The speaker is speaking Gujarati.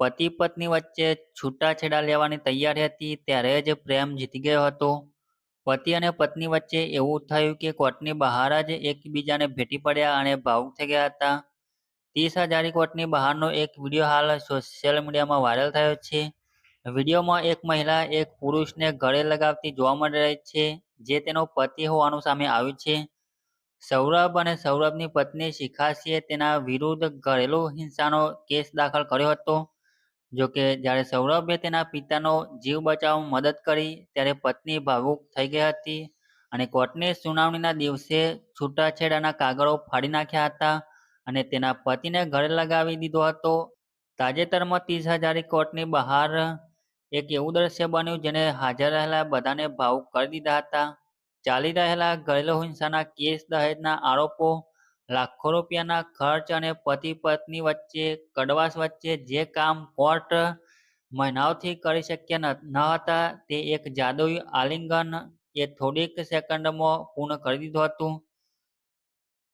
પતિ પત્ની વચ્ચે છૂટાછેડા લેવાની તૈયારી હતી ત્યારે જ પ્રેમ જીતી ગયો હતો. પતિ અને પત્ની વચ્ચે એવું થયું કે કોર્ટની બહાર જ એકબીજાને ભેટી પડ્યા અને ભાવુક થઈ ગયા હતા. 30,000 કોર્ટની બહારનો એક વિડીયો હાલ સોશિયલ મીડિયામાં વાયરલ થયો છે. વિડીયોમાં એક મહિલા એક પુરુષને ગળે લગાવતી જોવા મળી રહી છે, જે તેનો પતિ હોવાનું સામે આવ્યું છે. સૌરભ અને સૌરભની પત્ની શિખાસીએ તેના વિરુદ્ધ ઘરેલું હિંસાનો કેસ દાખલ કર્યો હતો. જોકે જ્યારે સૌરભે તેના પિતાનો જીવ બચાવવામાં મદદ કરી ત્યારે પત્ની ભાવુક થઈ ગઈ હતી અને કોર્ટની સુનાવણીના દિવસે છૂટાછેડાના કાગળો ફાડી નાખ્યા હતા અને તેના પતિને ગળે લગાવી દીધો હતો. તાજેતરમાં 30,000 કોર્ટની બહાર એક એવું દ્રશ્ય બન્યું જેને હાજર રહેલા બધાને ભાવુક કરી દીધા હતા. ચાલી રહેલા ઘરેલું હિંસાના કેસ, દહેજના આરોપો, લાખો રૂપિયાના ખર્ચ અને પતિ પત્ની વચ્ચે કડવાશ વચ્ચે જે કામ કોર્ટ મહિનાઓથી કરી શક્યા ન હતા તે એક જાદુઈ આલિંગન એ થોડીક સેકન્ડમાં પૂર્ણ કરી દીધું હતું.